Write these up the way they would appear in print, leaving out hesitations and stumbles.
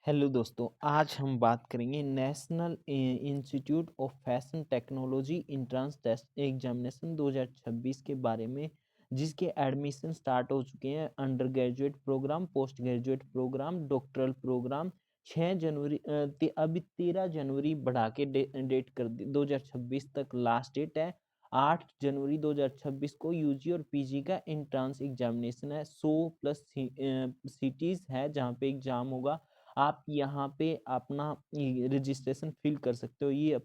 Hello दोस्तों, आज हम बात करेंगे National Institute of fashion Technology entrance test examination 2026 के बारे में, जिसके एडमिशन स्टार्ट हो चुके हैं। Undergraduate programme, postgraduate programme, doctoral programme 6 जनवरी अभी 13 जनवरी बढ़ा के डेट कर दी। 2026 तक लास्ट डेट है। 8 जनवरी 2026 को यूजी और पीजी का एंट्रेंस एग्जामिनेशन है। 100 प्लस सिटीज है जहाँ पे एग्जाम होगा। आप यहाँ पे अपना रजिस्ट्रेशन फिल कर सकते हो। ये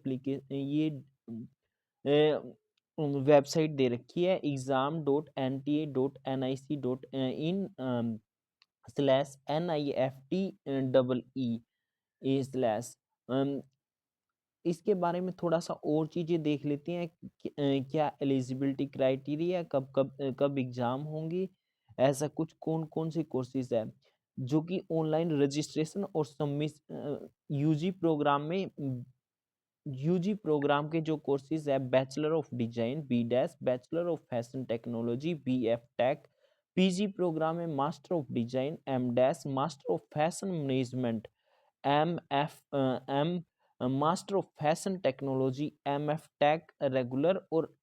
वेबसाइट दे रखी है exam.nta.nic.in स्लैश NIFT स्लैश। इसके बारे में थोड़ा सा और चीज़ें देख लेते हैं क्या एलिजिबिलिटी क्राइटेरिया, कब कब कब एग्ज़ाम होंगी, ऐसा कुछ कौन कौन से कोर्सेज है जो कि ऑनलाइन रजिस्ट्रेशन और सबमिट। यूजी प्रोग्राम में यूजी प्रोग्राम के जो कोर्सेज है, bachelor of design B dash, bachelor of fashion technology B F tech. PG program में master of design M dash, master of fashion management M master of fashion technology M F tech regular, और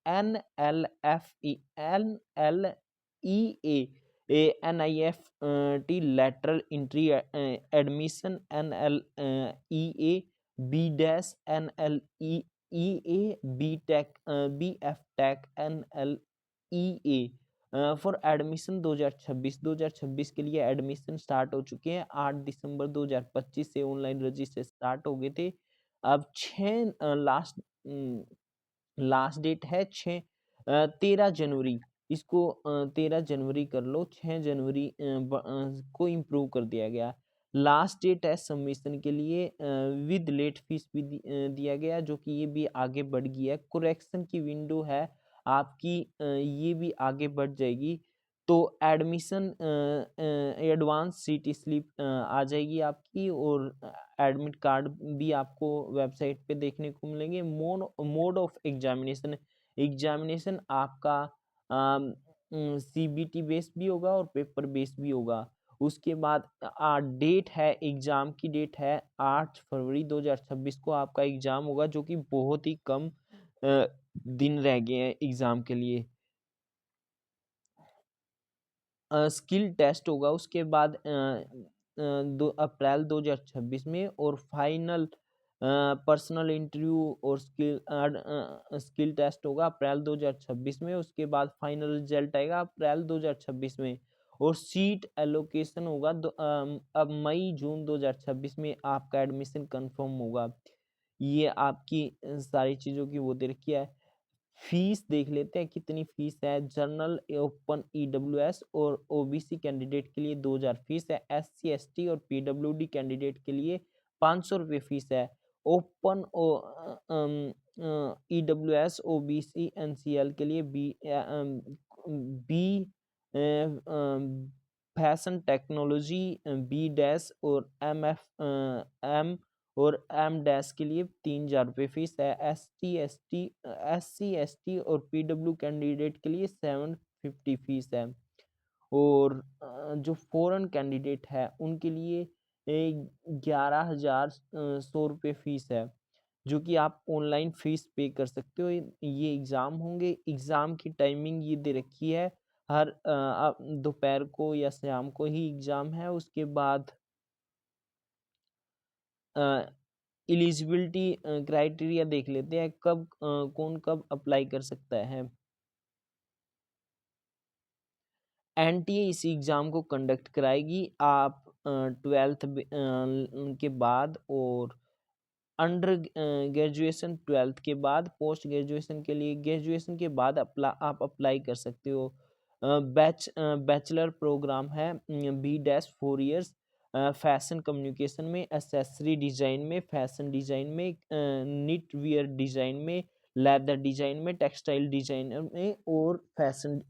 NIFT lateral entry admission NLEA B dash NLEA B tech B F tech NLEA for admission 2026 के लिए admission start हो चुके हैं। 8 दिसंबर 2025 से online registration start हो गए थे। अब 6 लास्ट डेट है 13 जनवरी। इसको 13 जनवरी कर लो, 6 जनवरी को इम्प्रूव कर दिया गया। लास्ट डेट है सबमिशन के लिए विद लेट फीस भी दिया गया, जो कि ये भी आगे बढ़ गया है। करेक्शन की विंडो है आपकी, ये भी आगे बढ़ जाएगी। तो एडमिशन एडवांस सीटी स्लिप आ जाएगी आपकी, और एडमिट कार्ड भी आपको वेबसाइट पे देखने को मिलेंगे। मोड ऑफ एग्जामिनेशन, एग्जामिनेशन आपका सीबीटी बेस भी होगा और पेपर बेस भी होगा। उसके बाद डेट है, एग्जाम की डेट है 8 फरवरी 2026 को आपका एग्जाम होगा, जो कि बहुत ही कम दिन रह गए हैं एग्जाम के लिए। स्किल टेस्ट होगा उसके बाद 2 अप्रैल 2026 में, और फाइनल पर्सनल इंटरव्यू और स्किल टेस्ट होगा अप्रैल 2026 में। उसके बाद फाइनल रिजल्ट आएगा अप्रैल 2026 में, और सीट एलोकेशन होगा अब मई जून 2026 में आपका एडमिशन कंफर्म होगा। ये आपकी सारी चीज़ों की वो दे रखी है। फीस देख लेते हैं कितनी फीस है। जनरल, ओपन, ईडब्ल्यूएस और ओबीसी कैंडिडेट के लिए 2000 फीस है। एससी एसटी और पीडब्ल्यूडी कैंडिडेट के लिए 500 रुपये फीस है। ओपन ईडब्ल्यूएस ओबीसी एनसीएल के लिए B fashion technology B dash और एम और एम डैश के लिए 3000 रुपये फीस है। SC ST और पीडब्ल्यू कैंडिडेट के लिए 750 फीस है। और जो फॉरेन कैंडिडेट है उनके लिए 11,100 रुपये फीस है, जो कि आप ऑनलाइन फीस पे कर सकते हो। ये एग्ज़ाम होंगे। एग्ज़ाम की टाइमिंग ये दे रखी है, हर दोपहर को या शाम को ही एग्ज़ाम है। उसके बाद एलिजिबिलिटी क्राइटेरिया देख लेते हैं, कब कौन कब अप्लाई कर सकता है। एनटीए इस एग्ज़ाम को कंडक्ट कराएगी। आप 12th के बाद, और अंडर ग्रेजुएशन 12th के बाद, पोस्ट ग्रेजुएशन के लिए ग्रेजुएशन के बाद आप अप्लाई कर सकते हो। बैचलर प्रोग्राम है B dash 4 years, fashion communication में, एसेसरी डिज़ाइन में, फैशन डिज़ाइन में, निट वियर डिज़ाइन में, लेदर डिज़ाइन में, टेक्सटाइल डिज़ाइन में, और फैशन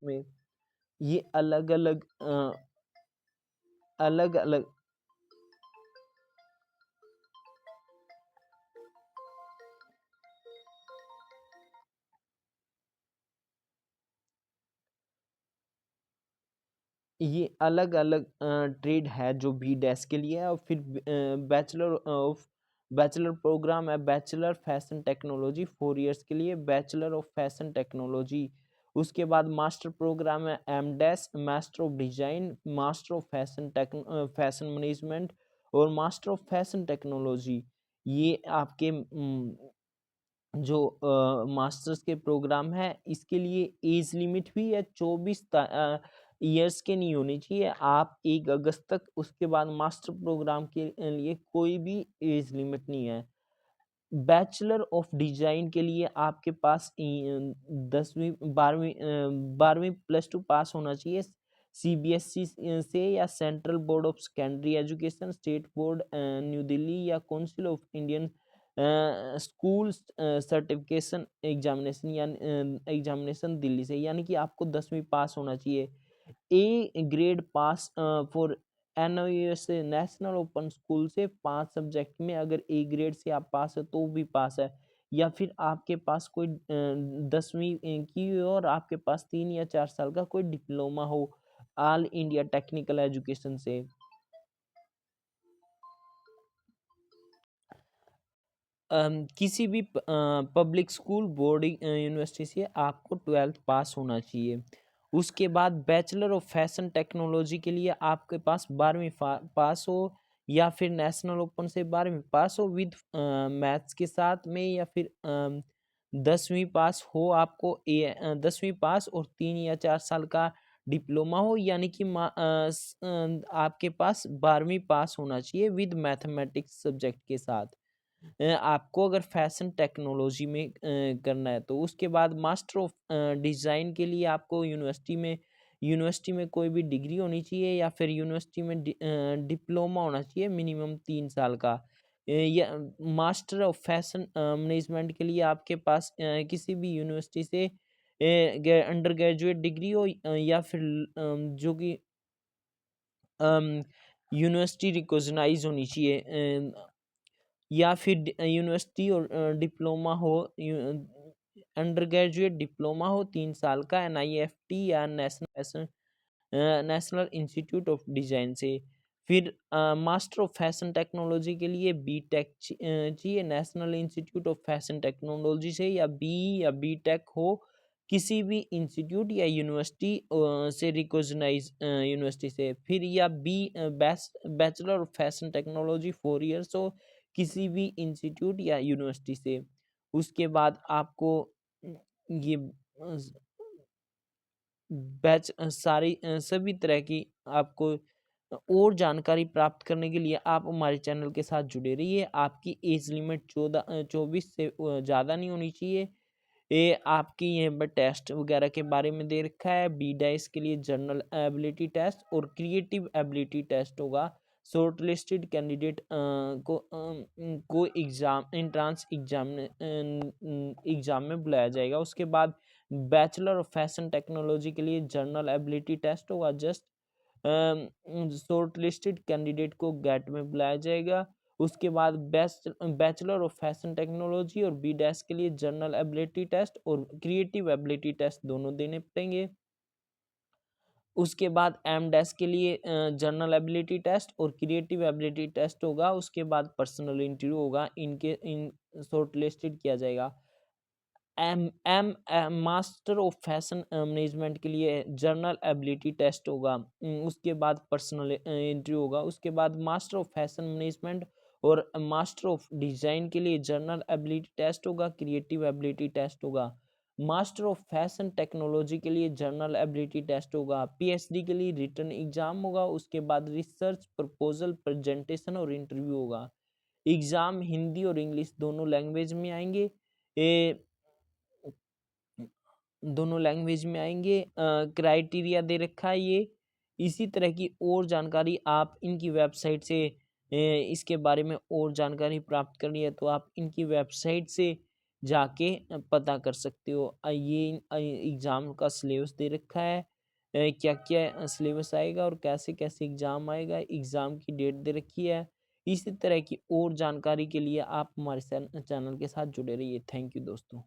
में। ये अलग अलग अलग अलग ये अलग-अलग ट्रेड है जो बी डैश के लिए है, और फिर बैचलर प्रोग्राम है बैचलर फैशन टेक्नोलॉजी 4 इयर्स के लिए, बैचलर ऑफ फैशन टेक्नोलॉजी। उसके बाद मास्टर प्रोग्राम है M dash master of design, master of fashion management और मास्टर ऑफ फैशन टेक्नोलॉजी। ये आपके जो मास्टर्स के प्रोग्राम है, इसके लिए एज लिमिट भी है 24 ईयर्स के नहीं होनी चाहिए। आप 1 अगस्त तक, उसके बाद मास्टर प्रोग्राम के लिए कोई भी एज लिमिट नहीं है। बैचलर ऑफ डिजाइन के लिए आपके पास 10वीं 12वीं +2 पास होना चाहिए सीबीएसई से, या central board of secondary education, state board new Delhi, या council of Indian school certification examination, या एग्जामिनेशन दिल्ली से, यानी कि आपको 10वीं पास होना चाहिए। A grade pass for NOUS national open school से 5 सब्जेक्ट में अगर ए ग्रेड से आप पास है तो भी पास है, या फिर आपके पास कोई 10वीं की हो और आपके पास 3 या 4 साल का कोई डिप्लोमा हो ऑल इंडिया टेक्निकल एजुकेशन से। किसी भी पब्लिक स्कूल बोर्डिंग यूनिवर्सिटी से आपको 12th पास होना चाहिए। उसके बाद बैचलर ऑफ फैशन टेक्नोलॉजी के लिए आपके पास 12वीं पास हो, या फिर नेशनल ओपन से 12वीं पास हो विद मैथ्स के साथ में, या फिर 10वीं पास हो आपको 10वीं पास और 3 या 4 साल का डिप्लोमा हो, यानी कि आपके पास 12वीं पास होना चाहिए विद मैथमेटिक्स सब्जेक्ट के साथ। आपको अगर फैशन टेक्नोलॉजी में करना है तो उसके बाद मास्टर ऑफ डिज़ाइन के लिए आपको यूनिवर्सिटी में कोई भी डिग्री होनी चाहिए, या फिर यूनिवर्सिटी में डिप्लोमा होना चाहिए मिनिमम 3 साल का। या मास्टर ऑफ फैशन मैनेजमेंट के लिए आपके पास किसी भी यूनिवर्सिटी से अंडर ग्रेजुएट डिग्री हो, या फिर जो कि यूनिवर्सिटी रिकॉग्नाइज होनी चाहिए, या फिर यूनिवर्सिटी और डिप्लोमा हो, अंडर ग्रेजुएट डिप्लोमा हो 3 साल का एनआईएफटी या नेशनल इंस्टीट्यूट ऑफ डिज़ाइन से। फिर मास्टर ऑफ फैशन टेक्नोलॉजी के लिए बीटेक चाहिए national Institute of fashion technology से, या बीटेक हो किसी भी इंस्टीट्यूट या यूनिवर्सिटी से रिकॉग्नाइज यूनिवर्सिटी से। फिर या bachelor of fashion technology 4 years हो किसी भी इंस्टीट्यूट या यूनिवर्सिटी से। उसके बाद आपको ये बैच सारी सभी तरह की आपको और जानकारी प्राप्त करने के लिए आप हमारे चैनल के साथ जुड़े रहिए। आपकी एज लिमिट 24 से ज़्यादा नहीं होनी चाहिए। ये आपकी यहाँ पर टेस्ट वगैरह के बारे में दे रखा है। बी डाइस के लिए जनरल एबिलिटी टेस्ट और क्रिएटिव एबिलिटी टेस्ट होगा। शॉर्ट लिस्टेड कैंडिडेट को एग्जाम एंट्रांस एग्जाम में बुलाया जाएगा। उसके बाद बैचलर ऑफ फैशन टेक्नोलॉजी के लिए जनरल एबिलिटी टेस्ट होगा। जस्ट शॉर्ट लिस्टेड कैंडिडेट को गेट में बुलाया जाएगा। उसके बाद बैचलर ऑफ फैशन टेक्नोलॉजी और बी डैश के लिए जनरल एबिलिटी टेस्ट और क्रिएटिव एबिलिटी टेस्ट दोनों देने पड़ेंगे। उसके बाद एम डैश के लिए जनरल एबिलिटी टेस्ट और क्रिएटिव एबिलिटी टेस्ट होगा। उसके बाद पर्सनल इंटरव्यू होगा। इन शॉर्ट लिस्टेड किया जाएगा। मास्टर ऑफ फैशन मैनेजमेंट के लिए जर्नल एबिलिटी टेस्ट होगा। उसके बाद पर्सनल इंटरव्यू होगा। उसके बाद मास्टर ऑफ फैशन मैनेजमेंट और मास्टर ऑफ डिज़ाइन के लिए जर्नल एबिलिटी टेस्ट होगा, क्रिएटिव एबिलिटी टेस्ट होगा। मास्टर ऑफ फैशन टेक्नोलॉजी के लिए जर्नल एबिलिटी टेस्ट होगा। पीएचडी के लिए रिटन एग्जाम होगा। उसके बाद रिसर्च प्रपोजल प्रेजेंटेशन और इंटरव्यू होगा। एग्ज़ाम हिंदी और इंग्लिश दोनों लैंग्वेज में आएंगे। दोनों लैंग्वेज में आएंगे। क्राइटेरिया दे रखा है ये। इसी तरह की और जानकारी आप इनकी वेबसाइट से इसके बारे में और जानकारी प्राप्त करनी है तो आप इनकी वेबसाइट से जाके पता कर सकते हो। ये एग्ज़ाम का सिलेबस दे रखा है, क्या क्या सिलेबस आएगा और कैसे कैसे एग्ज़ाम आएगा, एग्ज़ाम की डेट दे रखी है। इसी तरह की और जानकारी के लिए आप हमारे चैनल के साथ जुड़े रहिए। थैंक यू दोस्तों।